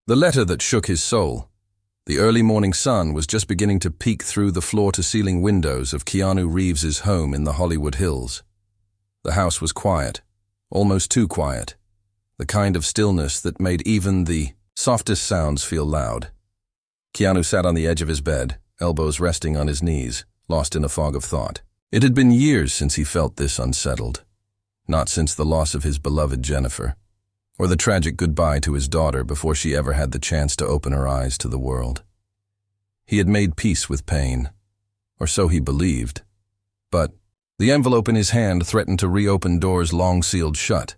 The letter that shook his soul. The early morning sun was just beginning to peek through the floor-to-ceiling windows of Keanu Reeves's home in the Hollywood Hills. The house was quiet, almost too quiet, the kind of stillness that made even the softest sounds feel loud. Keanu sat on the edge of his bed, elbows resting on his knees, lost in a fog of thought. It had been years since he felt this unsettled. Not since the loss of his beloved Jennifer, or the tragic goodbye to his daughter before she ever had the chance to open her eyes to the world. He had made peace with pain, or so he believed. But the envelope in his hand threatened to reopen doors long sealed shut.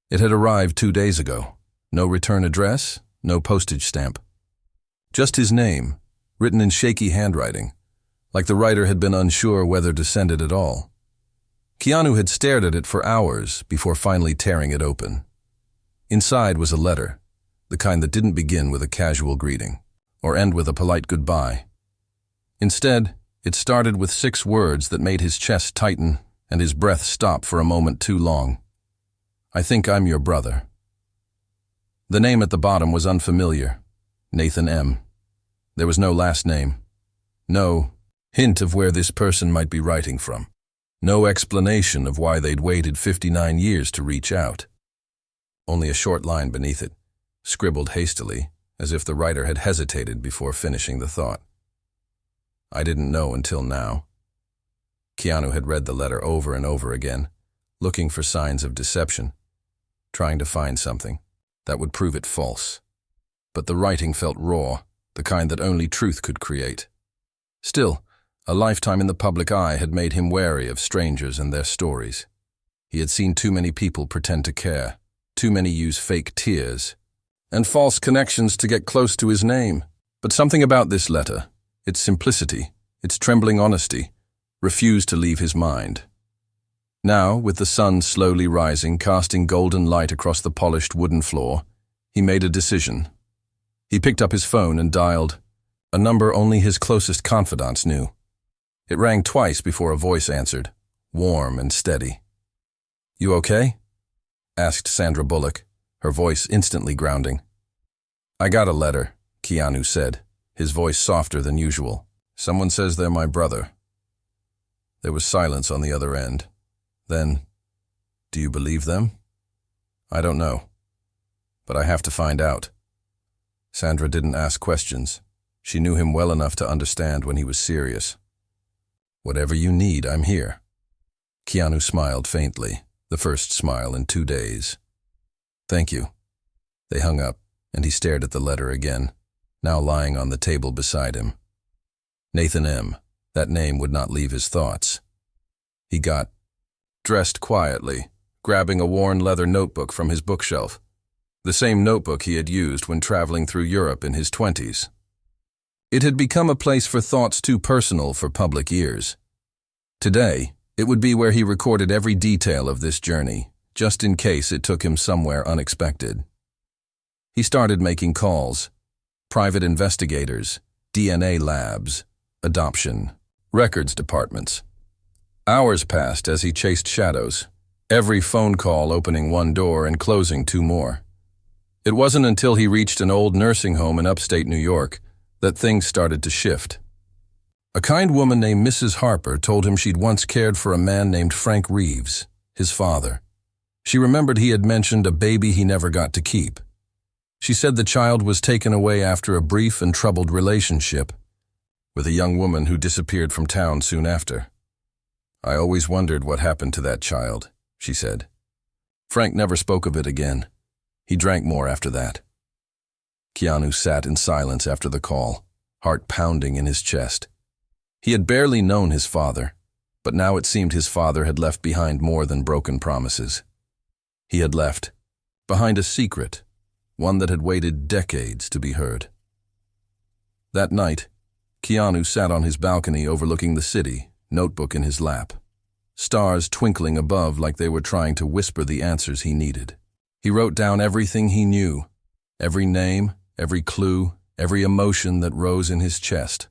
It had arrived 2 days ago. No return address, no postage stamp. Just his name, written in shaky handwriting, like the writer had been unsure whether to send it at all. Keanu had stared at it for hours before finally tearing it open. Inside was a letter, the kind that didn't begin with a casual greeting, or end with a polite goodbye. Instead, it started with 6 words that made his chest tighten and his breath stop for a moment too long. I think I'm your brother. The name at the bottom was unfamiliar. Nathan M. There was no last name. No hint of where this person might be writing from. No explanation of why they'd waited 59 years to reach out. Only a short line beneath it, scribbled hastily, as if the writer had hesitated before finishing the thought. I didn't know until now. Keanu had read the letter over and over again, looking for signs of deception, trying to find something that would prove it false. But the writing felt raw, the kind that only truth could create. Still, a lifetime in the public eye had made him wary of strangers and their stories. He had seen too many people pretend to care, too many use fake tears and false connections to get close to his name. But something about this letter, its simplicity, its trembling honesty, refused to leave his mind. Now, with the sun slowly rising, casting golden light across the polished wooden floor, he made a decision. He picked up his phone and dialed a number only his closest confidants knew. It rang twice before a voice answered, warm and steady. "You okay?" asked Sandra Bullock, her voice instantly grounding. "I got a letter," Keanu said, his voice softer than usual. "Someone says they're my brother." There was silence on the other end. Then, "Do you believe them?" "I don't know. But I have to find out." Sandra didn't ask questions. She knew him well enough to understand when he was serious. "Whatever you need, I'm here." Keanu smiled faintly, the first smile in 2 days. "Thank you." They hung up, and he stared at the letter again, now lying on the table beside him. Nathan M. That name would not leave his thoughts. He got dressed quietly, grabbing a worn leather notebook from his bookshelf, the same notebook he had used when traveling through Europe in his 20s. It had become a place for thoughts too personal for public ears. Today, it would be where he recorded every detail of this journey, just in case it took him somewhere unexpected. He started making calls. Private investigators, DNA labs, adoption, records departments. Hours passed as he chased shadows, every phone call opening one door and closing 2 more. It wasn't until he reached an old nursing home in upstate New York that things started to shift. A kind woman named Mrs. Harper told him she'd once cared for a man named Frank Reeves, his father. She remembered he had mentioned a baby he never got to keep. She said the child was taken away after a brief and troubled relationship with a young woman who disappeared from town soon after. "I always wondered what happened to that child," she said. Frank never spoke of it again. He drank more after that. Keanu sat in silence after the call, heart pounding in his chest. He had barely known his father, but now it seemed his father had left behind more than broken promises. He had left behind a secret, one that had waited decades to be heard. That night, Keanu sat on his balcony overlooking the city, notebook in his lap, stars twinkling above like they were trying to whisper the answers he needed. He wrote down everything he knew, every name, every clue, every emotion that rose in his chest.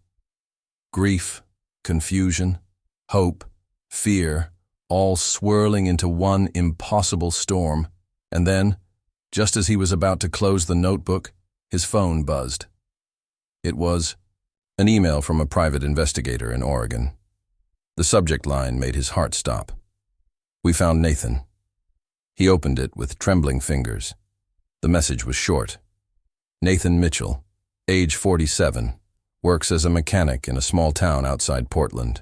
Grief, confusion, hope, fear, all swirling into one impossible storm. And then, just as he was about to close the notebook, His phone buzzed. It was an email from a private investigator in Oregon. The subject line made his heart stop. "We found Nathan." He opened it with trembling fingers. The message was short. "Nathan Mitchell, age 47, works as a mechanic in a small town outside Portland.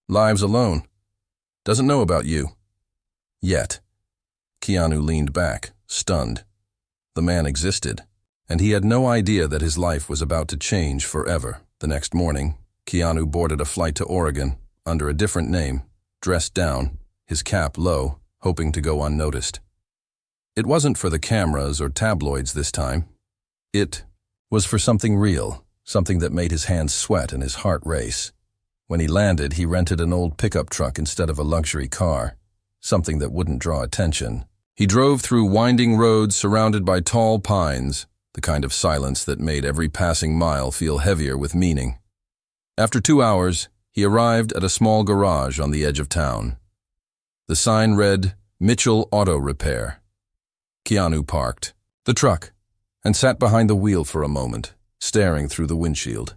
Lives alone. Doesn't know about you. Yet." Keanu leaned back, stunned. The man existed, and he had no idea that his life was about to change forever. The next morning, Keanu boarded a flight to Oregon under a different name, dressed down, his cap low, hoping to go unnoticed. It wasn't for the cameras or tabloids this time. It was for something real, something that made his hands sweat and his heart race. When he landed, he rented an old pickup truck instead of a luxury car, something that wouldn't draw attention. He drove through winding roads surrounded by tall pines, the kind of silence that made every passing mile feel heavier with meaning. After 2 hours, he arrived at a small garage on the edge of town. The sign read, "Mitchell Auto Repair." Keanu parked the truck and sat behind the wheel for a moment, staring through the windshield.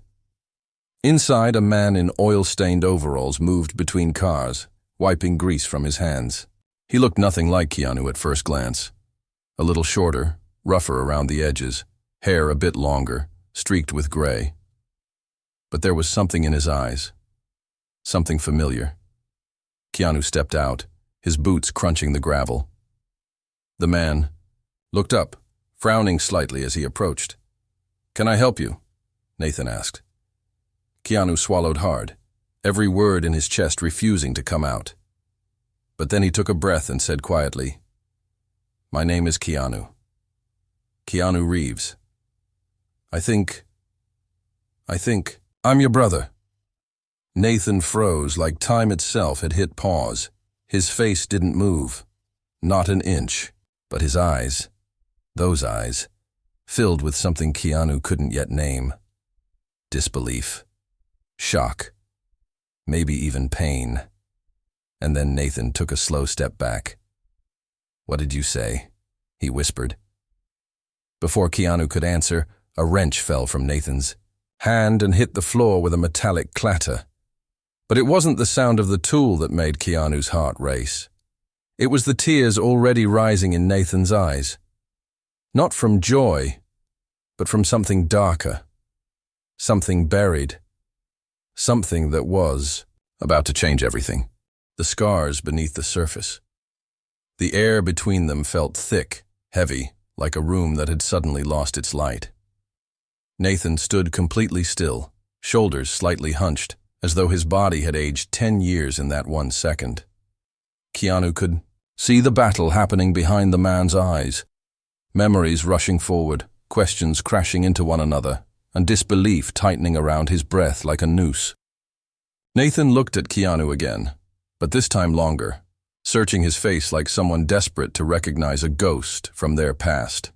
Inside, a man in oil-stained overalls moved between cars, wiping grease from his hands. He looked nothing like Keanu at first glance. A little shorter, rougher around the edges, hair a bit longer, streaked with gray. But there was something in his eyes. Something familiar. Keanu stepped out, his boots crunching the gravel. The man looked up, frowning slightly as he approached. "Can I help you?" Nathan asked. Keanu swallowed hard, every word in his chest refusing to come out. But then he took a breath and said quietly, "My name is Keanu. Keanu Reeves. I think I'm your brother." Nathan froze like time itself had hit pause. His face didn't move, not an inch, but his eyes, those eyes, filled with something Keanu couldn't yet name. Disbelief, shock, maybe even pain. And then Nathan took a slow step back. "What did you say?" he whispered. Before Keanu could answer, a wrench fell from Nathan's hand and hit the floor with a metallic clatter. But it wasn't the sound of the tool that made Keanu's heart race. It was the tears already rising in Nathan's eyes. Not from joy, but from something darker. Something buried. Something that was about to change everything. The scars beneath the surface. The air between them felt thick, heavy, like a room that had suddenly lost its light. Nathan stood completely still, shoulders slightly hunched, as though his body had aged 10 years in that 1 second. Keanu could see the battle happening behind the man's eyes, memories rushing forward, questions crashing into one another, and disbelief tightening around his breath like a noose. Nathan looked at Keanu again, but this time longer, searching his face like someone desperate to recognize a ghost from their past.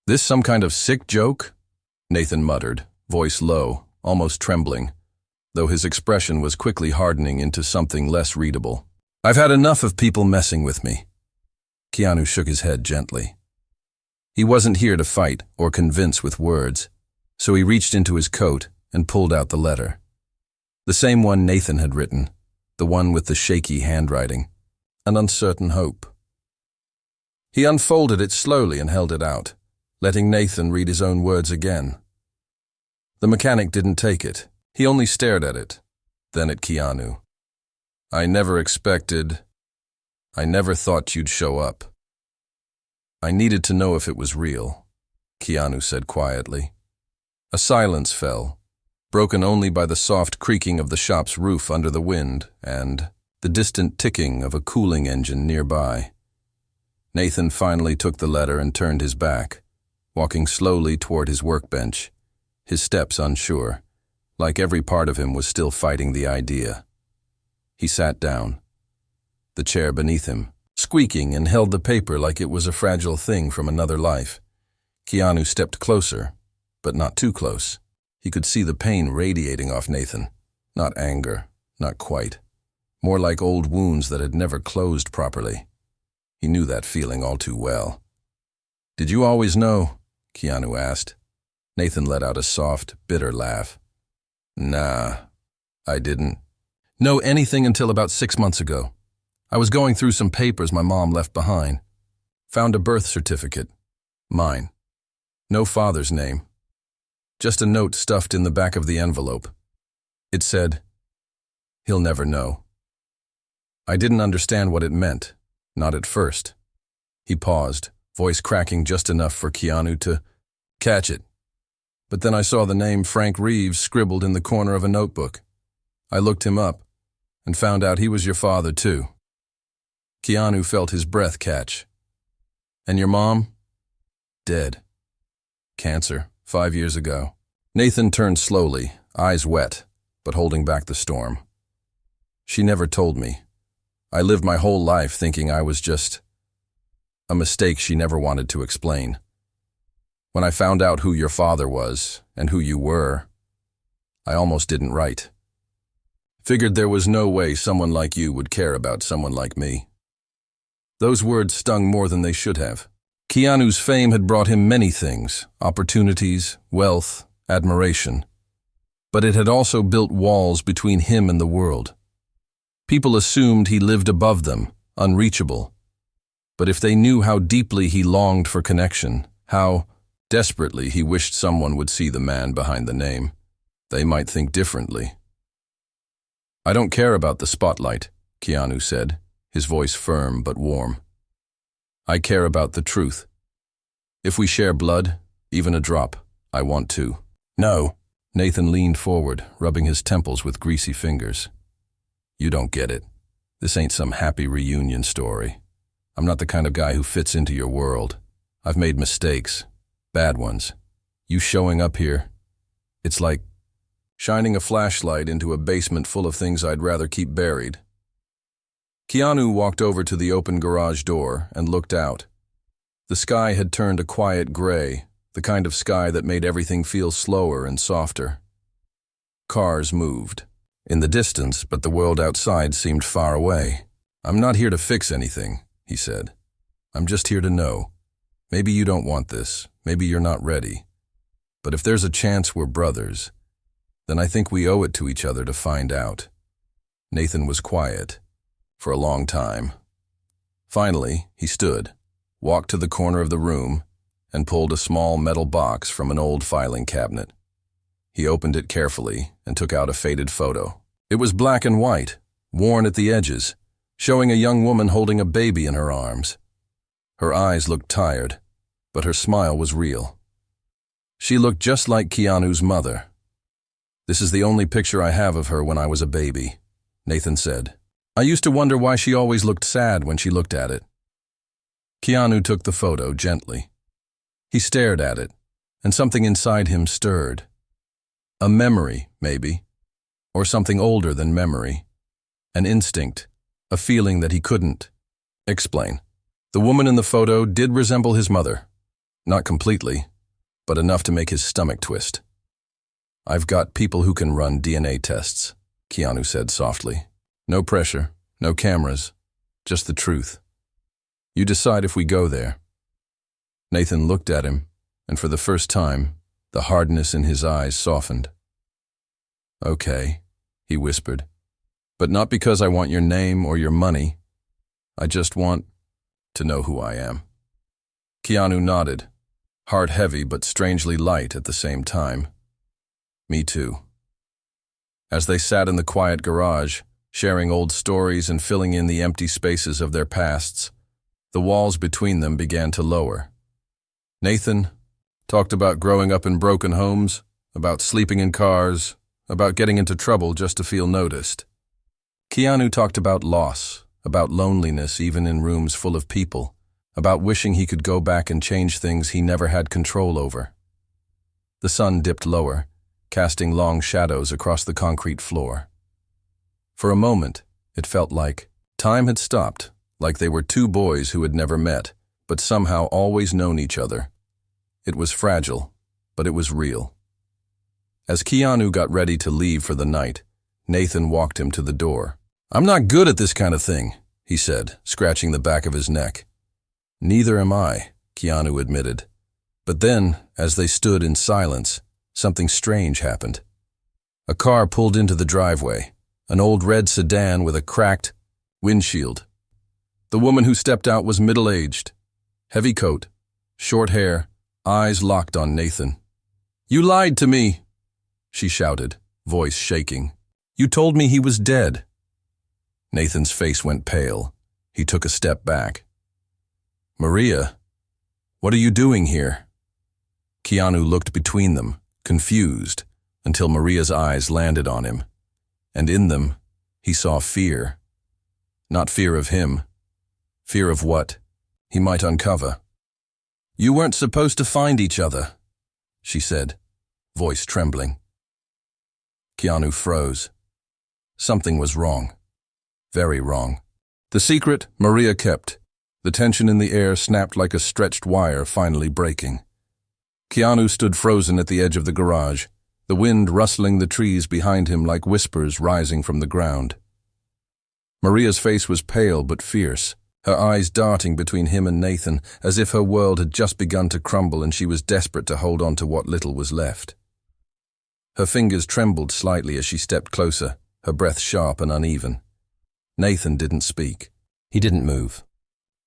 "This some kind of sick joke?" Nathan muttered, voice low, almost trembling, though his expression was quickly hardening into something less readable. "I've had enough of people messing with me." Keanu shook his head gently. He wasn't here to fight or convince with words, so he reached into his coat and pulled out the letter. The same one Nathan had written, the one with the shaky handwriting, an uncertain hope. He unfolded it slowly and held it out, letting Nathan read his own words again. The mechanic didn't take it. He only stared at it, then at Keanu. I never thought you'd show up. I needed to know if it was real," Keanu said quietly. A silence fell, broken only by the soft creaking of the shop's roof under the wind and the distant ticking of a cooling engine nearby. Nathan finally took the letter and turned his back, walking slowly toward his workbench, his steps unsure, like every part of him was still fighting the idea. He sat down, the chair beneath him, squeaking, and held the paper like it was a fragile thing from another life. Keanu stepped closer, but not too close. He could see the pain radiating off Nathan. Not anger, not quite. More like old wounds that had never closed properly. He knew that feeling all too well. "Did you always know?" Keanu asked. Nathan let out a soft, bitter laugh. Nah, I didn't know anything until about 6 months ago. I was going through some papers my mom left behind. Found a birth certificate. Mine. No father's name. Just a note stuffed in the back of the envelope. It said, "He'll never know." I didn't understand what it meant, not at first. He paused, voice cracking just enough for Keanu to catch it. But then I saw the name Frank Reeves scribbled in the corner of a notebook. I looked him up and found out he was your father too. Keanu felt his breath catch. And your mom? Dead. Cancer, 5 years ago. Nathan turned slowly, eyes wet, but holding back the storm. She never told me. I lived my whole life thinking I was just a mistake she never wanted to explain. When I found out who your father was and who you were, I almost didn't write. Figured there was no way someone like you would care about someone like me. Those words stung more than they should have. Keanu's fame had brought him many things, opportunities, wealth, admiration. But it had also built walls between him and the world. People assumed he lived above them, unreachable. But if they knew how deeply he longed for connection, how desperately he wished someone would see the man behind the name, they might think differently. I don't care about the spotlight, Keanu said, his voice firm but warm. I care about the truth. If we share blood, even a drop, I want to. No. Nathan leaned forward, rubbing his temples with greasy fingers. You don't get it. This ain't some happy reunion story. I'm not the kind of guy who fits into your world. I've made mistakes. Bad ones. You showing up here, it's like shining a flashlight into a basement full of things I'd rather keep buried. Keanu walked over to the open garage door and looked out. The sky had turned a quiet gray, the kind of sky that made everything feel slower and softer. Cars moved. In the distance, but the world outside seemed far away. I'm not here to fix anything, he said. I'm just here to know. Maybe you don't want this. Maybe you're not ready. But if there's a chance we're brothers, then I think we owe it to each other to find out. Nathan was quiet for a long time. Finally, he stood, walked to the corner of the room, and pulled a small metal box from an old filing cabinet. He opened it carefully and took out a faded photo. It was black and white, worn at the edges, showing a young woman holding a baby in her arms. Her eyes looked tired, but her smile was real. She looked just like Keanu's mother. This is the only picture I have of her when I was a baby, Nathan said. I used to wonder why she always looked sad when she looked at it. Keanu took the photo gently. He stared at it, and something inside him stirred. A memory, maybe, or something older than memory. An instinct, a feeling that he couldn't explain. The woman in the photo did resemble his mother. Not completely, but enough to make his stomach twist. I've got people who can run DNA tests, Keanu said softly. No pressure, no cameras, just the truth. You decide if we go there. Nathan looked at him, and for the first time, the hardness in his eyes softened. Okay, he whispered, but not because I want your name or your money. I just want to know who I am. Keanu nodded, heart heavy but strangely light at the same time. Me too. As they sat in the quiet garage, sharing old stories and filling in the empty spaces of their pasts, the walls between them began to lower. Nathan talked about growing up in broken homes, about sleeping in cars, about getting into trouble just to feel noticed. Keanu talked about loss, about loneliness even in rooms full of people, about wishing he could go back and change things he never had control over. The sun dipped lower, casting long shadows across the concrete floor. For a moment, it felt like time had stopped, like they were two boys who had never met, but somehow always known each other. It was fragile, but it was real. As Keanu got ready to leave for the night, Nathan walked him to the door. I'm not good at this kind of thing, he said, scratching the back of his neck. Neither am I, Keanu admitted. But then, as they stood in silence, something strange happened. A car pulled into the driveway, an old red sedan with a cracked windshield. The woman who stepped out was middle-aged, heavy coat, short hair, eyes locked on Nathan. "You lied to me," she shouted, voice shaking. "You told me he was dead." Nathan's face went pale. He took a step back. "Maria, what are you doing here?" Keanu looked between them, confused, until Maria's eyes landed on him. And in them, he saw fear. Not fear of him. Fear of what he might uncover. "You weren't supposed to find each other," she said, voice trembling. Keanu froze. Something was wrong. Very wrong. The secret Maria kept. The tension in the air snapped like a stretched wire finally breaking. Keanu stood frozen at the edge of the garage, the wind rustling the trees behind him like whispers rising from the ground. Maria's face was pale but fierce, her eyes darting between him and Nathan, as if her world had just begun to crumble and she was desperate to hold on to what little was left. Her fingers trembled slightly as she stepped closer, her breath sharp and uneven. Nathan didn't speak. He didn't move.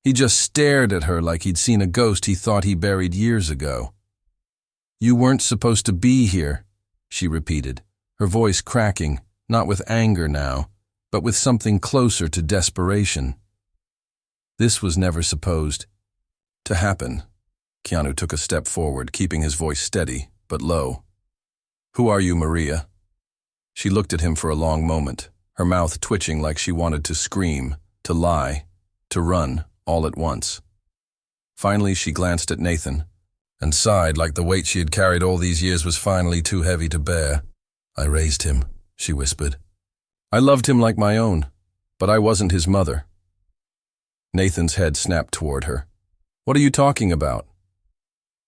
He just stared at her like he'd seen a ghost he thought he buried years ago. "You weren't supposed to be here," she repeated, her voice cracking, not with anger now, but with something closer to desperation. This was never supposed to happen. Keanu took a step forward, keeping his voice steady, but low. "Who are you, Maria?" She looked at him for a long moment, her mouth twitching like she wanted to scream, to lie, to run, all at once. Finally, she glanced at Nathan and sighed like the weight she had carried all these years was finally too heavy to bear. "I raised him," she whispered. "I loved him like my own, but I wasn't his mother." Nathan's head snapped toward her. "What are you talking about?"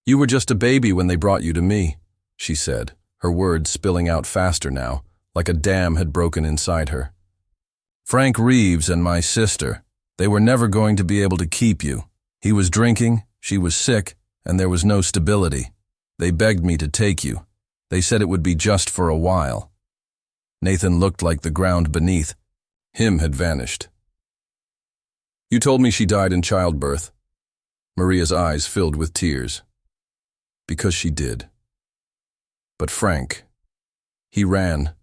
"You were just a baby when they brought you to me," she said, her words spilling out faster now, like a dam had broken inside her. "Frank Reeves and my sister, they were never going to be able to keep you. He was drinking, she was sick, and there was no stability. They begged me to take you. They said it would be just for a while." Nathan looked like the ground beneath him had vanished. "You told me she died in childbirth." Maria's eyes filled with tears. "Because she did. But Frank, he ran,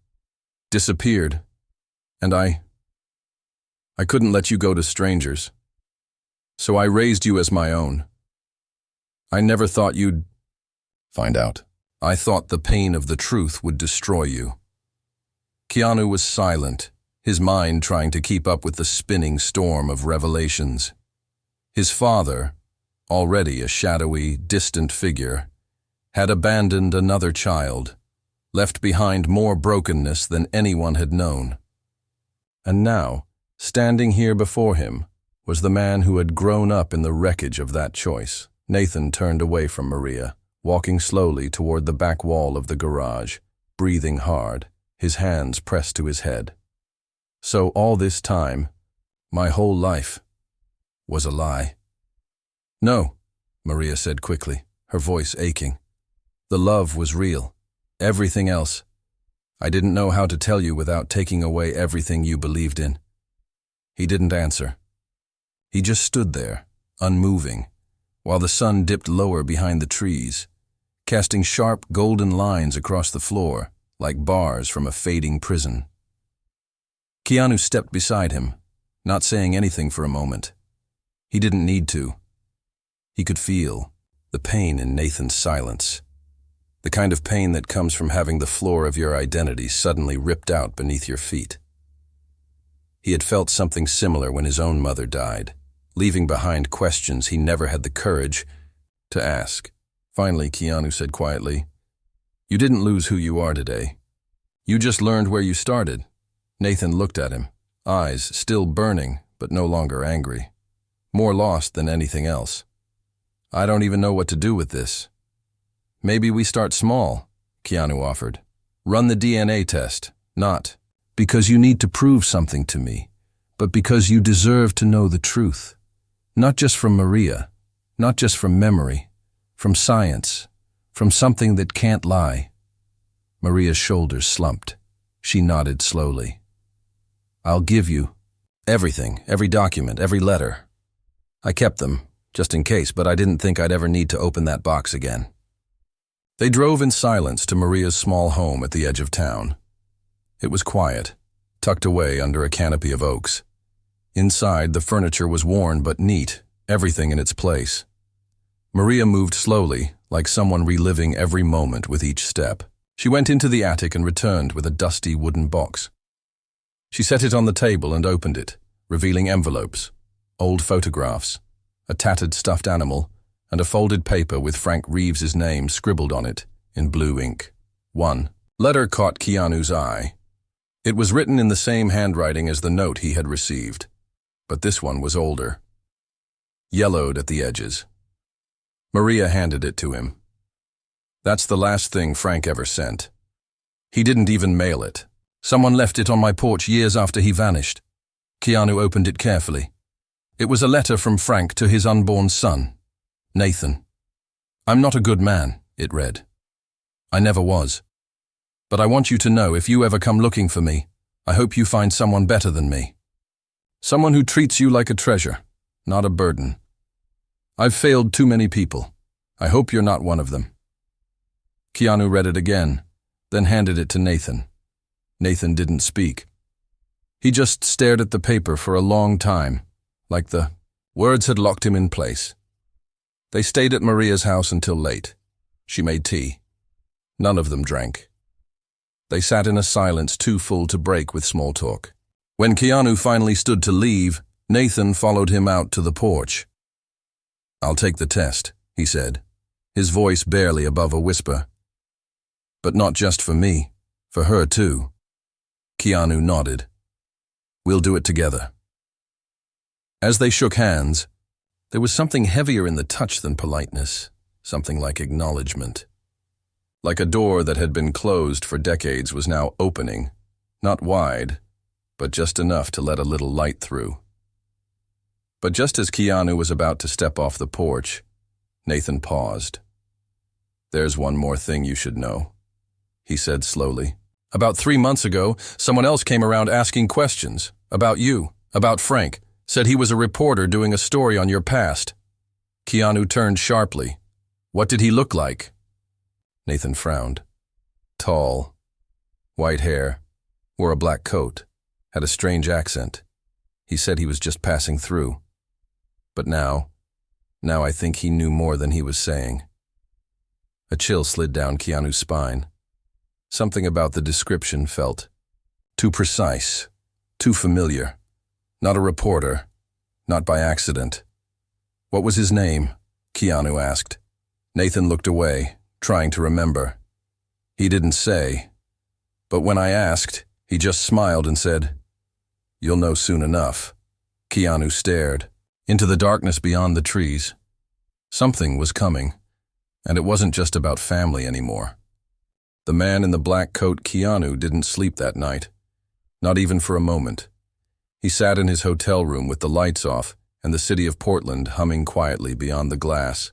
disappeared, and I couldn't let you go to strangers. So I raised you as my own. I never thought you'd find out. I thought the pain of the truth would destroy you." Keanu was silent, his mind trying to keep up with the spinning storm of revelations. His father, already a shadowy, distant figure, had abandoned another child, left behind more brokenness than anyone had known. And now, standing here before him, was the man who had grown up in the wreckage of that choice. Nathan turned away from Maria, walking slowly toward the back wall of the garage, breathing hard, his hands pressed to his head. So all this time, my whole life, was a lie. "No," Maria said quickly, her voice aching. "The love was real. Everything else. I didn't know how to tell you without taking away everything you believed in." He didn't answer. He just stood there, unmoving, while the sun dipped lower behind the trees, casting sharp golden lines across the floor, like bars from a fading prison. Keanu stepped beside him, not saying anything for a moment. He didn't need to. He could feel the pain in Nathan's silence, the kind of pain that comes from having the floor of your identity suddenly ripped out beneath your feet. He had felt something similar when his own mother died, leaving behind questions he never had the courage to ask. Finally, Keanu said quietly, "You didn't lose who you are today. You just learned where you started." Nathan looked at him, eyes still burning but no longer angry, more lost than anything else. "I don't even know what to do with this." "Maybe we start small," Keanu offered. "Run the DNA test, not because you need to prove something to me, but because you deserve to know the truth. Not just from Maria, not just from memory, from science, from something that can't lie. Maria's shoulders slumped. She nodded slowly. I'll give you everything, every document, every letter. I kept them, just in case, but I didn't think I'd ever need to open that box again. They drove in silence to Maria's small home at the edge of town. It was quiet, tucked away under a canopy of oaks. Inside, the furniture was worn but neat, everything in its place. Maria moved slowly, like someone reliving every moment with each step. She went into the attic and returned with a dusty wooden box. She set it on the table and opened it, revealing envelopes, old photographs, a tattered stuffed animal, and a folded paper with Frank Reeves's name scribbled on it in blue ink. One letter caught Keanu's eye. It was written in the same handwriting as the note he had received, but this one was older, yellowed at the edges. Maria handed it to him. That's the last thing Frank ever sent. He didn't even mail it. Someone left it on my porch years after he vanished. Keanu opened it carefully. It was a letter from Frank to his unborn son, Nathan. I'm not a good man, it read. I never was. But I want you to know if you ever come looking for me, I hope you find someone better than me. Someone who treats you like a treasure, not a burden. I've failed too many people. I hope you're not one of them. Keanu read it again, then handed it to Nathan. Nathan didn't speak. He just stared at the paper for a long time, like the words had locked him in place. They stayed at Maria's house until late. She made tea. None of them drank. They sat in a silence too full to break with small talk. When Keanu finally stood to leave, Nathan followed him out to the porch. I'll take the test, he said, his voice barely above a whisper. But not just for me, for her too. Keanu nodded. We'll do it together. As they shook hands, there was something heavier in the touch than politeness, something like acknowledgement. Like a door that had been closed for decades was now opening, not wide, but just enough to let a little light through. But just as Keanu was about to step off the porch, Nathan paused. There's one more thing you should know, he said slowly. About 3 months ago, someone else came around asking questions about you, about Frank, said he was a reporter doing a story on your past. Keanu turned sharply. What did he look like? Nathan frowned. Tall, white hair, wore a black coat, had a strange accent. He said he was just passing through. But now I think he knew more than he was saying. A chill slid down Keanu's spine. Something about the description felt too precise, too familiar. Not a reporter, not by accident. What was his name? Keanu asked. Nathan looked away, trying to remember. He didn't say, but when I asked, he just smiled and said, You'll know soon enough. Keanu stared into the darkness beyond the trees. Something was coming, and it wasn't just about family anymore. The man in the black coat, Keanu, didn't sleep that night, not even for a moment. He sat in his hotel room with the lights off and the city of Portland humming quietly beyond the glass.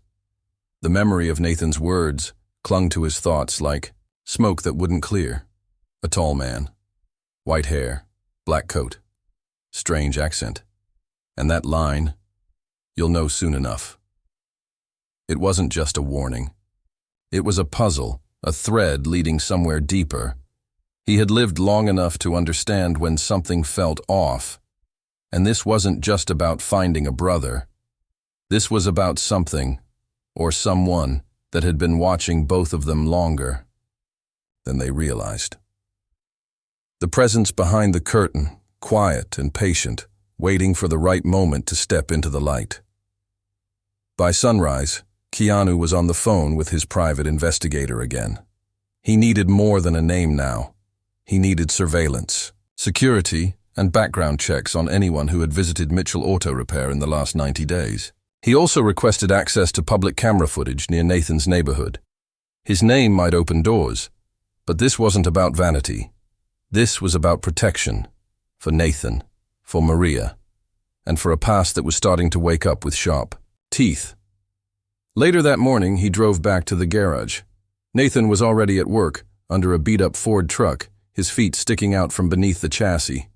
The memory of Nathan's words clung to his thoughts like smoke that wouldn't clear. A tall man, white hair, black coat, strange accent, and that line, you'll know soon enough. It wasn't just a warning. It was a puzzle, a thread leading somewhere deeper. He had lived long enough to understand when something felt off, and this wasn't just about finding a brother. This was about something, or someone, that had been watching both of them longer than they realized. The presence behind the curtain, quiet and patient, waiting for the right moment to step into the light. By sunrise, Keanu was on the phone with his private investigator again. He needed more than a name now. He needed surveillance, security, and background checks on anyone who had visited Mitchell Auto Repair in the last 90 days. He also requested access to public camera footage near Nathan's neighborhood. His name might open doors, but this wasn't about vanity. This was about protection, for Nathan, for Maria, and for a past that was starting to wake up with sharp teeth. Later that morning, he drove back to the garage. Nathan was already at work, under a beat-up Ford truck, his feet sticking out from beneath the chassis.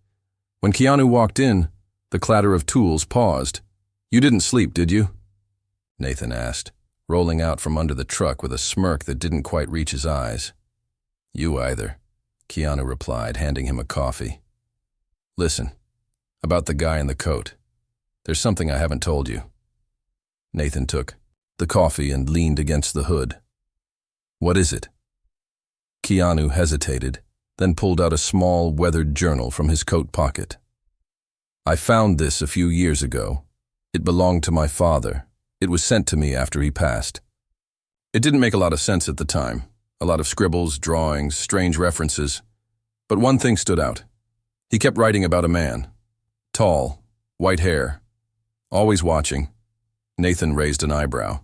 When Keanu walked in, the clatter of tools paused. "You didn't sleep, did you?" Nathan asked, rolling out from under the truck with a smirk that didn't quite reach his eyes. "You either," Keanu replied, handing him a coffee. "Listen, about the guy in the coat. There's something I haven't told you." Nathan took the coffee and leaned against the hood. "What is it?" Keanu hesitated, then pulled out a small, weathered journal from his coat pocket. "I found this a few years ago. It belonged to my father. It was sent to me after he passed. It didn't make a lot of sense at the time. A lot of scribbles, drawings, strange references. But one thing stood out. He kept writing about a man. Tall, white hair, always watching." Nathan raised an eyebrow.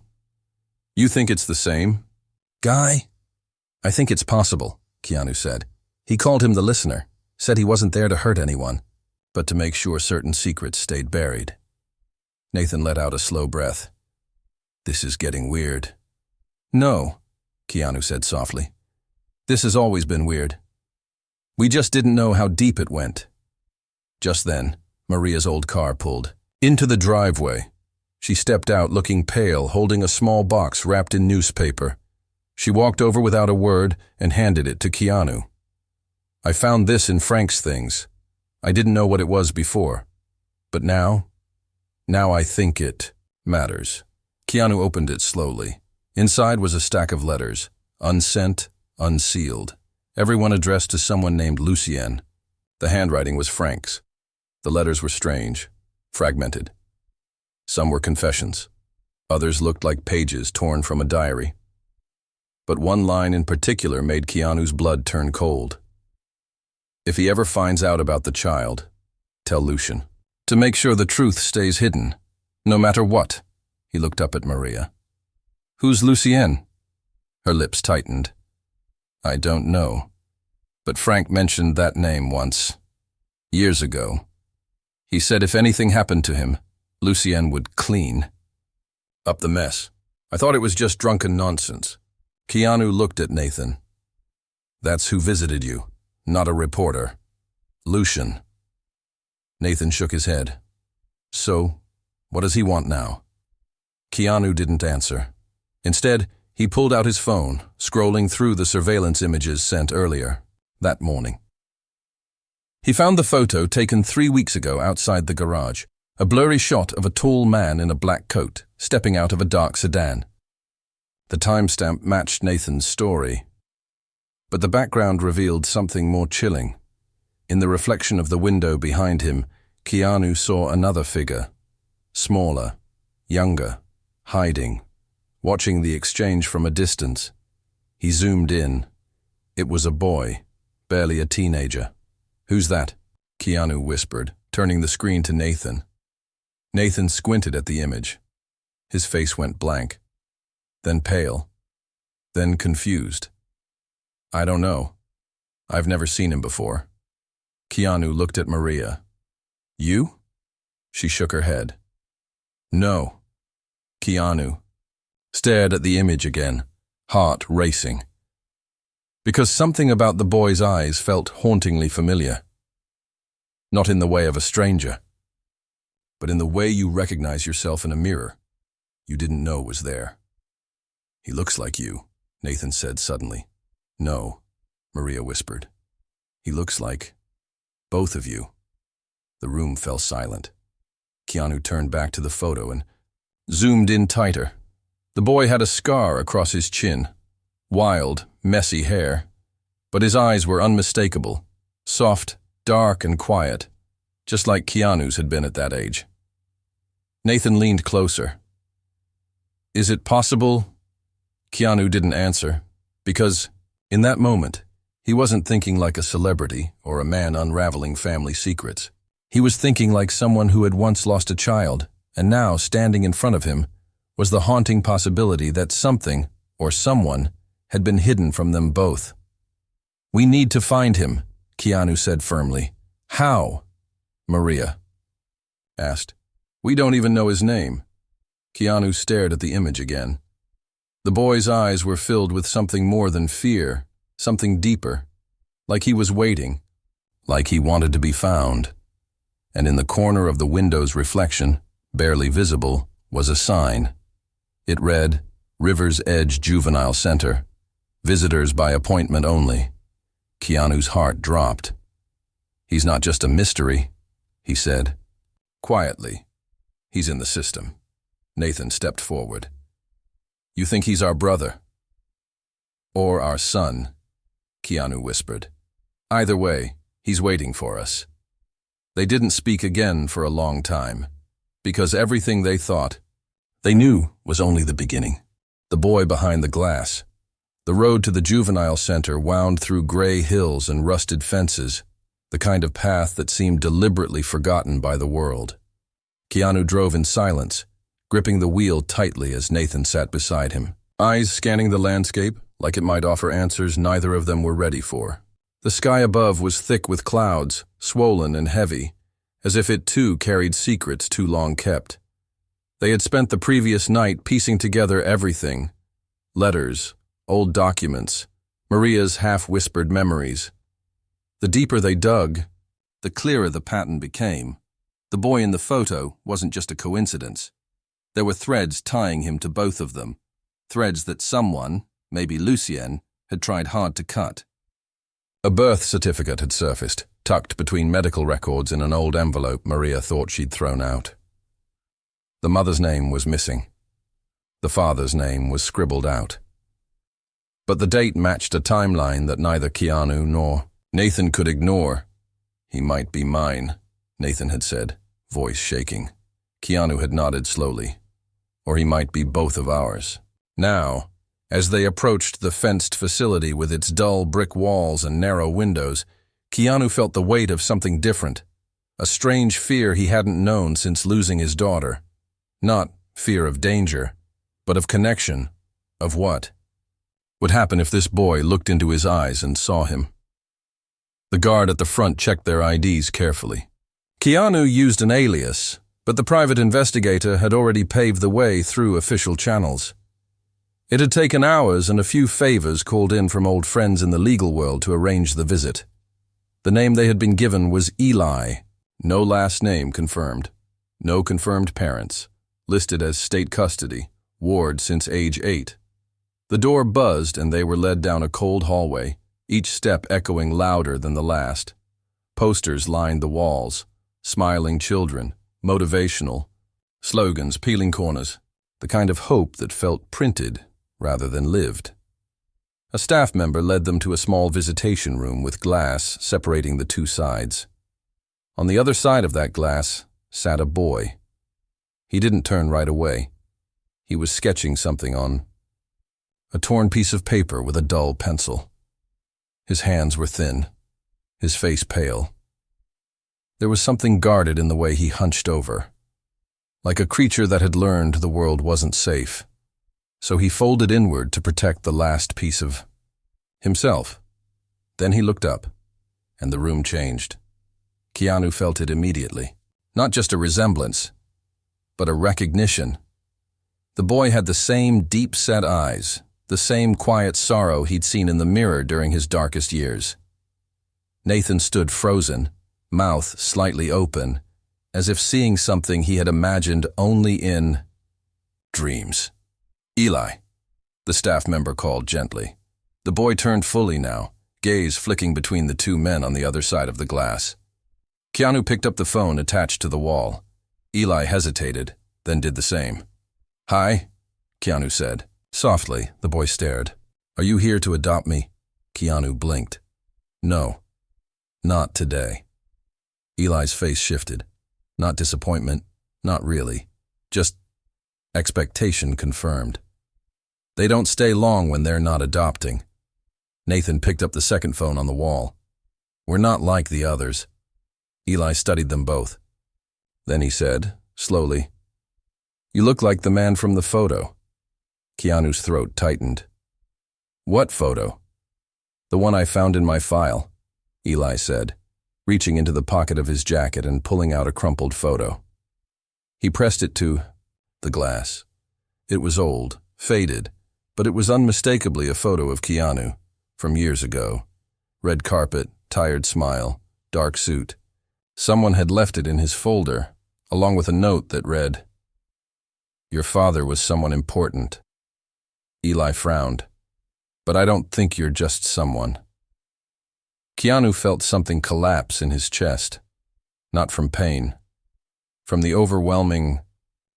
"You think it's the same guy?" "I think it's possible," Keanu said. "He called him the listener, said he wasn't there to hurt anyone, but to make sure certain secrets stayed buried." Nathan let out a slow breath. "This is getting weird." "No," Keanu said softly. "This has always been weird. We just didn't know how deep it went." Just then, Maria's old car pulled into the driveway. She stepped out looking pale, holding a small box wrapped in newspaper. She walked over without a word and handed it to Keanu. "I found this in Frank's things. I didn't know what it was before. But now I think it matters." Keanu opened it slowly. Inside was a stack of letters, unsent, unsealed. Everyone addressed to someone named Lucien. The handwriting was Frank's. The letters were strange, fragmented. Some were confessions. Others looked like pages torn from a diary. But one line in particular made Keanu's blood turn cold. "If he ever finds out about the child, tell Lucien. To make sure the truth stays hidden, no matter what." He looked up at Maria. "Who's Lucien?" Her lips tightened. "I don't know. But Frank mentioned that name once. Years ago. He said if anything happened to him, Lucien would clean up the mess. I thought it was just drunken nonsense." Keanu looked at Nathan. "That's who visited you, not a reporter. Lucien." Nathan shook his head. "So, what does he want now?" Keanu didn't answer. Instead, he pulled out his phone, scrolling through the surveillance images sent earlier, that morning. He found the photo taken 3 weeks ago outside the garage, a blurry shot of a tall man in a black coat, stepping out of a dark sedan. The timestamp matched Nathan's story. But the background revealed something more chilling. In the reflection of the window behind him, Keanu saw another figure, smaller, younger, hiding, watching the exchange from a distance. He zoomed in. It was a boy, barely a teenager. "Who's that?" Keanu whispered, turning the screen to Nathan. Nathan squinted at the image. His face went blank, then pale, then confused. "I don't know. I've never seen him before." Keanu looked at Maria. "You?" She shook her head. "No." Keanu stared at the image again, heart racing. Because something about the boy's eyes felt hauntingly familiar. Not in the way of a stranger, but in the way you recognize yourself in a mirror you didn't know was there. "He looks like you," Nathan said suddenly. "No," Maria whispered. "He looks like both of you." The room fell silent. Keanu turned back to the photo and zoomed in tighter. The boy had a scar across his chin, wild, messy hair, but his eyes were unmistakable, soft, dark, and quiet, just like Keanu's had been at that age. Nathan leaned closer. "Is it possible?" Keanu didn't answer, because, in that moment, he wasn't thinking like a celebrity or a man unraveling family secrets. He was thinking like someone who had once lost a child, and now, standing in front of him, was the haunting possibility that something, or someone, had been hidden from them both. "We need to find him," Keanu said firmly. "How?" Maria asked. "We don't even know his name." Keanu stared at the image again, The boy's eyes were filled with something more than fear, something deeper, like he was waiting, like he wanted to be found. And in the corner of the window's reflection, barely visible, was a sign. It read, River's Edge Juvenile Center. Visitors by appointment only. Keanu's heart dropped. He's not just a mystery, he said. Quietly. He's in the system. Nathan stepped forward. You think he's our brother? Or our son, Keanu whispered. Either way, he's waiting for us. They didn't speak again for a long time, because everything they thought, they knew was only the beginning. The boy behind the glass. The road to the juvenile center wound through gray hills and rusted fences, the kind of path that seemed deliberately forgotten by the world. Keanu drove in silence, gripping the wheel tightly as Nathan sat beside him. Eyes scanning the landscape, like it might offer answers neither of them were ready for. The sky above was thick with clouds, swollen and heavy, as if it too carried secrets too long kept. They had spent the previous night piecing together everything. Letters, old documents, Maria's half-whispered memories. The deeper they dug, the clearer the pattern became. The boy in the photo wasn't just a coincidence. There were threads tying him to both of them, threads that someone, maybe Lucien, had tried hard to cut. A birth certificate had surfaced, tucked between medical records in an old envelope Maria thought she'd thrown out. The mother's name was missing. The father's name was scribbled out. But the date matched a timeline that neither Keanu nor Nathan could ignore. He might be mine, Nathan had said, voice shaking. Keanu had nodded slowly. Or he might be both of ours. Now, as they approached the fenced facility with its dull brick walls and narrow windows, Keanu felt the weight of something different, a strange fear he hadn't known since losing his daughter. Not fear of danger, but of connection. Of what would happen if this boy looked into his eyes and saw him? The guard at the front checked their IDs carefully. Keanu used an alias, but the private investigator had already paved the way through official channels. It had taken hours and a few favors called in from old friends in the legal world to arrange the visit. The name they had been given was Eli. No last name confirmed. No confirmed parents. Listed as state custody. Ward since age 8. The door buzzed and they were led down a cold hallway, each step echoing louder than the last. Posters lined the walls. Smiling children. Motivational. Slogans peeling corners. The kind of hope that felt printed rather than lived. A staff member led them to a small visitation room with glass separating the two sides. On the other side of that glass sat a boy. He didn't turn right away. He was sketching something on a torn piece of paper with a dull pencil. His hands were thin, his face pale. There was something guarded in the way he hunched over, like a creature that had learned the world wasn't safe. So he folded inward to protect the last piece of himself. Then he looked up, and the room changed. Keanu felt it immediately. Not just a resemblance, but a recognition. The boy had the same deep-set eyes, the same quiet sorrow he'd seen in the mirror during his darkest years. Nathan stood frozen, mouth slightly open, as if seeing something he had imagined only in dreams. Eli, the staff member called gently. The boy turned fully now, gaze flicking between the two men on the other side of the glass. Keanu picked up the phone attached to the wall. Eli hesitated, then did the same. Hi, Keanu said. Softly, the boy stared. Are you here to adopt me? Keanu blinked. No, not today. Eli's face shifted. Not disappointment, not really. Just expectation confirmed. They don't stay long when they're not adopting. Nathan picked up the second phone on the wall. We're not like the others. Eli studied them both. Then he said, slowly, You look like the man from the photo. Keanu's throat tightened. What photo? The one I found in my file, Eli said, reaching into the pocket of his jacket and pulling out a crumpled photo. He pressed it to the glass. It was old, faded, but it was unmistakably a photo of Keanu, from years ago. Red carpet, tired smile, dark suit. Someone had left it in his folder, along with a note that read, "Your father was someone important." Eli frowned. "But I don't think you're just someone." Keanu felt something collapse in his chest, not from pain, from the overwhelming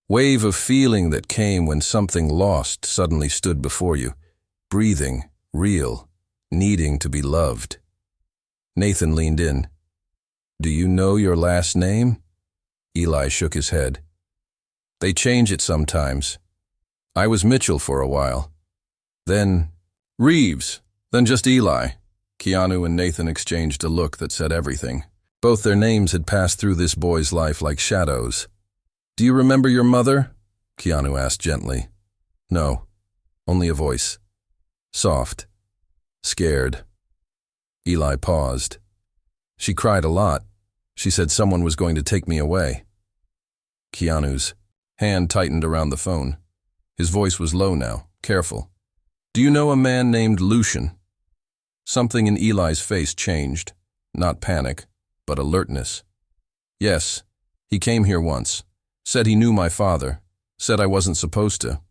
wave of feeling that came when something lost suddenly stood before you, breathing, real, needing to be loved. Nathan leaned in. "Do you know your last name?" Eli shook his head. "They change it sometimes. I was Mitchell for a while. Then Reeves, then just Eli." Keanu and Nathan exchanged a look that said everything. Both their names had passed through this boy's life like shadows. "Do you remember your mother?" Keanu asked gently. "No, only a voice. Soft. Scared." Eli paused. "She cried a lot. She said someone was going to take me away." Keanu's hand tightened around the phone. His voice was low now, careful. "Do you know a man named Lucian?" Something in Eli's face changed. Not panic, but alertness. "Yes, he came here once. Said he knew my father. Said I wasn't supposed to."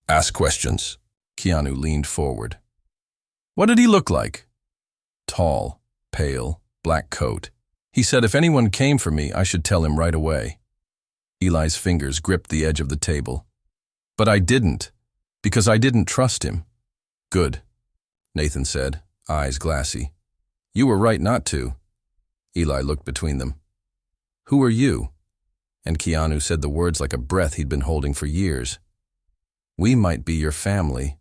"Ask questions." Keanu leaned forward. "What did he look like?" "Tall, pale, black coat. He said if anyone came for me, I should tell him right away." Eli's fingers gripped the edge of the table. "But I didn't, because I didn't trust him." "Good," Nathan said, eyes glassy. "You were right not to." Eli looked between them. "Who are you?" And Keanu said the words like a breath he'd been holding for years. "We might be your family."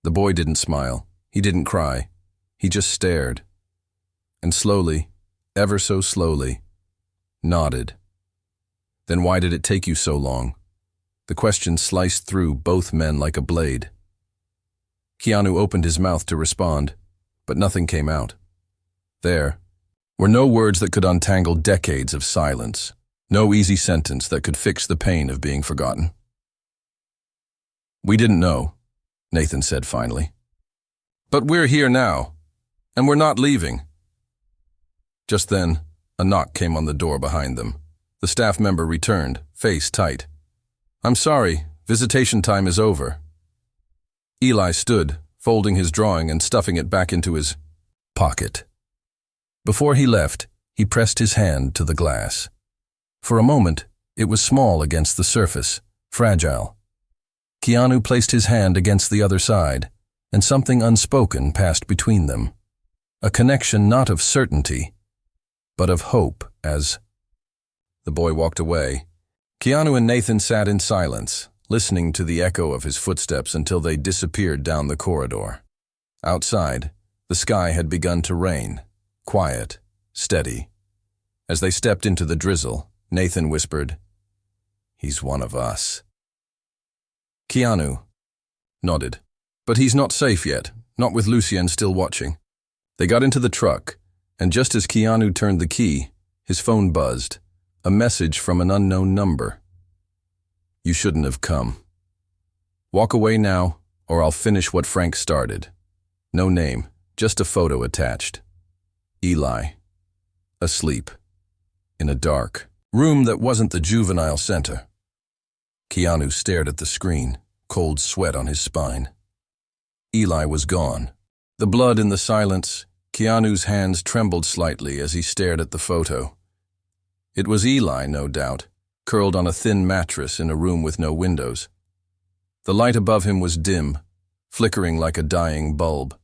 The boy didn't smile. He didn't cry. He just stared. And slowly, ever so slowly, nodded. "Then why did it take you so long?" The question sliced through both men like a blade. Keanu opened his mouth to respond, but nothing came out. There were no words that could untangle decades of silence, no easy sentence that could fix the pain of being forgotten. "We didn't know," Nathan said finally. "But we're here now, and we're not leaving." Just then, a knock came on the door behind them. The staff member returned, face tight. "I'm sorry, visitation time is over." Eli stood, folding his drawing and stuffing it back into his pocket. Before he left, he pressed his hand to the glass. For a moment, it was small against the surface, fragile. Keanu placed his hand against the other side, and something unspoken passed between them. A connection not of certainty, but of hope as the boy walked away. Keanu and Nathan sat in silence, listening to the echo of his footsteps until they disappeared down the corridor. Outside, the sky had begun to rain, quiet, steady. As they stepped into the drizzle, Nathan whispered, "He's one of us." Keanu nodded. "But he's not safe yet, not with Lucien still watching." They got into the truck, and just as Keanu turned the key, his phone buzzed, a message from an unknown number. "You shouldn't have come. Walk away now, or I'll finish what Frank started." No name, just a photo attached. Eli, asleep, in a dark room that wasn't the juvenile center. Keanu stared at the screen, cold sweat on his spine. Eli was gone. The blood in the silence, Keanu's hands trembled slightly as he stared at the photo. It was Eli, no doubt, curled on a thin mattress in a room with no windows. The light above him was dim, flickering like a dying bulb.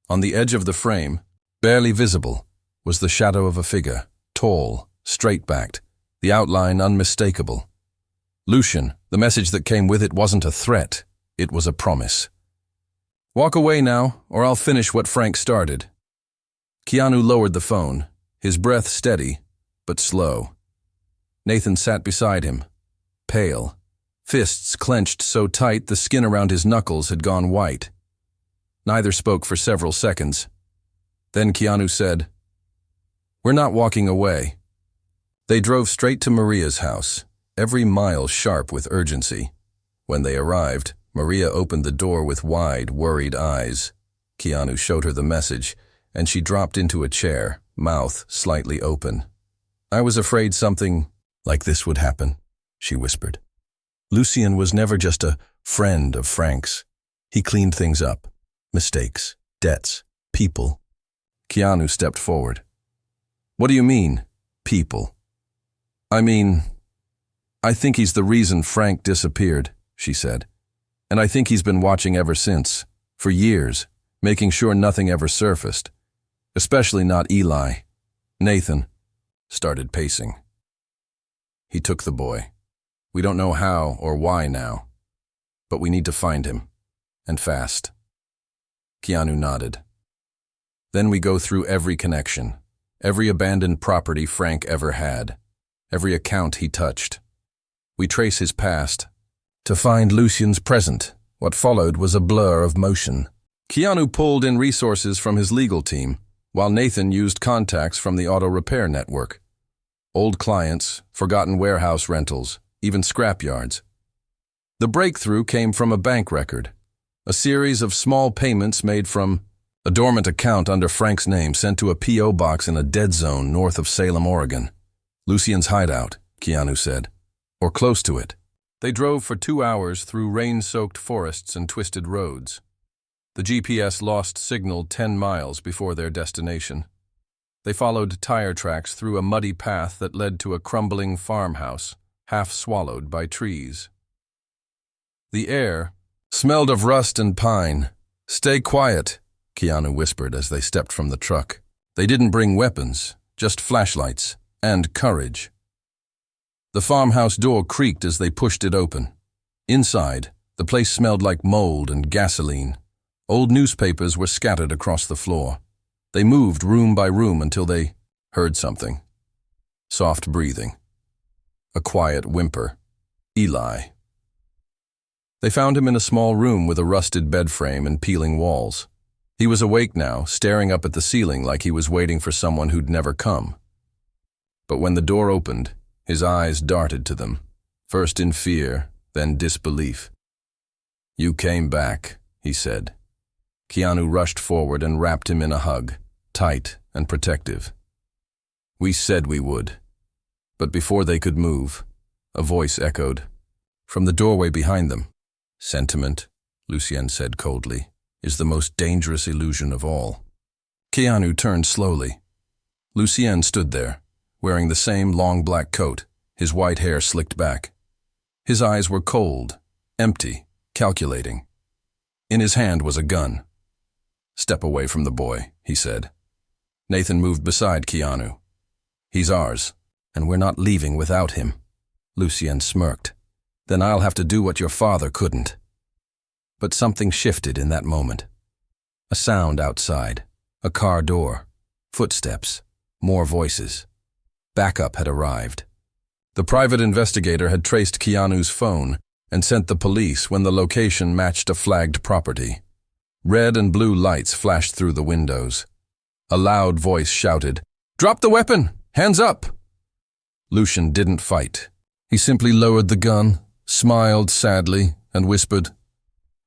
On the edge of the frame, barely visible, was the shadow of a figure, tall, straight-backed, the outline unmistakable. Lucian, the message that came with it wasn't a threat, it was a promise. "Walk away now, or I'll finish what Frank started." Keanu lowered the phone, his breath steady, but slow. Nathan sat beside him, pale, fists clenched so tight the skin around his knuckles had gone white. Neither spoke for several seconds. Then Keanu said, "We're not walking away." They drove straight to Maria's house, every mile sharp with urgency. When they arrived, Maria opened the door with wide, worried eyes. Keanu showed her the message, and she dropped into a chair, mouth slightly open. "I was afraid something like this would happen," she whispered. Lucien was never just a friend of Frank's. He cleaned things up. Mistakes, debts, people. Keanu stepped forward. "What do you mean, people?" "I mean, I think he's the reason Frank disappeared," she said. "And I think he's been watching ever since, for years, making sure nothing ever surfaced. Especially not Eli." Nathan started pacing. "He took the boy. We don't know how or why now, but we need to find him, and fast." Keanu nodded. "Then we go through every connection, every abandoned property Frank ever had, every account he touched. We trace his past to find Lucien's present. What followed was a blur of motion." Keanu pulled in resources from his legal team, while Nathan used contacts from the auto repair network. Old clients, forgotten warehouse rentals, even scrapyards. The breakthrough came from a bank record, a series of small payments made from a dormant account under Frank's name sent to a P.O. box in a dead zone north of Salem, Oregon. "Lucien's hideout," Keanu said, "or close to it." They drove for 2 hours through rain-soaked forests and twisted roads. The GPS lost signal 10 miles before their destination. They followed tire tracks through a muddy path that led to a crumbling farmhouse, half swallowed by trees. The air smelled of rust and pine. "Stay quiet," Keanu whispered as they stepped from the truck. They didn't bring weapons, just flashlights and courage. The farmhouse door creaked as they pushed it open. Inside, the place smelled like mold and gasoline. Old newspapers were scattered across the floor. They moved room by room until they heard something. Soft breathing. A quiet whimper. Eli. They found him in a small room with a rusted bed frame and peeling walls. He was awake now, staring up at the ceiling like he was waiting for someone who'd never come. But when the door opened, his eyes darted to them, first in fear, then disbelief. "You came back," he said. Keanu rushed forward and wrapped him in a hug, tight and protective. "We said we would." But before they could move, a voice echoed from the doorway behind them. "Sentiment," Lucien said coldly, "is the most dangerous illusion of all." Keanu turned slowly. Lucien stood there, wearing the same long black coat, his white hair slicked back. His eyes were cold, empty, calculating. In his hand was a gun. "Step away from the boy," he said. Nathan moved beside Keanu. "He's ours, and we're not leaving without him." Lucien smirked. "Then I'll have to do what your father couldn't." But something shifted in that moment. A sound outside, a car door, footsteps, more voices. Backup had arrived. The private investigator had traced Keanu's phone and sent the police when the location matched a flagged property. Red and blue lights flashed through the windows. A loud voice shouted, "Drop the weapon! Hands up!" Lucien didn't fight. He simply lowered the gun, smiled sadly, and whispered,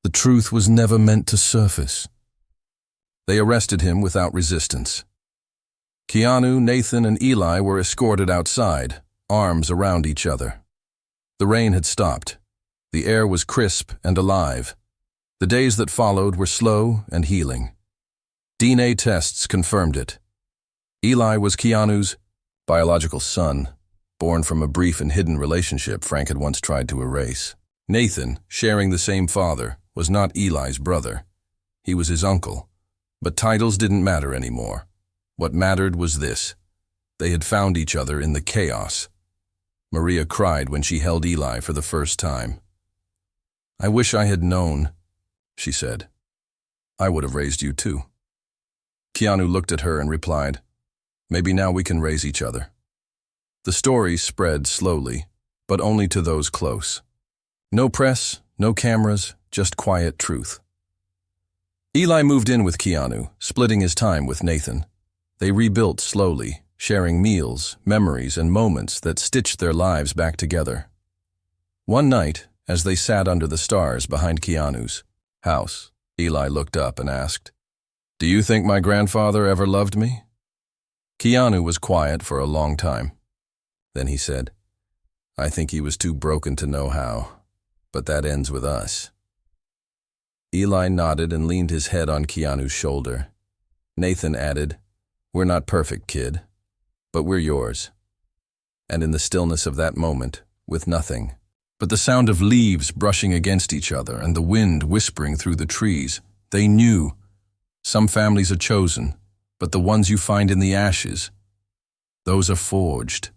"The truth was never meant to surface." They arrested him without resistance. Keanu, Nathan, and Eli were escorted outside, arms around each other. The rain had stopped. The air was crisp and alive. The days that followed were slow and healing. DNA tests confirmed it. Eli was Keanu's biological son, born from a brief and hidden relationship Frank had once tried to erase. Nathan, sharing the same father, was not Eli's brother. He was his uncle. But titles didn't matter anymore. What mattered was this. They had found each other in the chaos. Maria cried when she held Eli for the first time. "I wish I had known," she said. "I would have raised you too." Keanu looked at her and replied, "Maybe now we can raise each other." The story spread slowly, but only to those close. No press, no cameras, just quiet truth. Eli moved in with Keanu, splitting his time with Nathan. They rebuilt slowly, sharing meals, memories, and moments that stitched their lives back together. One night, As they sat under the stars behind Keanu's house, Eli looked up and asked, "Do you think my grandfather ever loved me?" Keanu was quiet for a long time. Then he said, "I think he was too broken to know how, but that ends with us." Eli nodded and leaned his head on Keanu's shoulder. Nathan added, "We're not perfect, kid, but we're yours." And in the stillness of that moment, with nothing but the sound of leaves brushing against each other and the wind whispering through the trees, they knew some families are chosen, but the ones you find in the ashes, those are forged.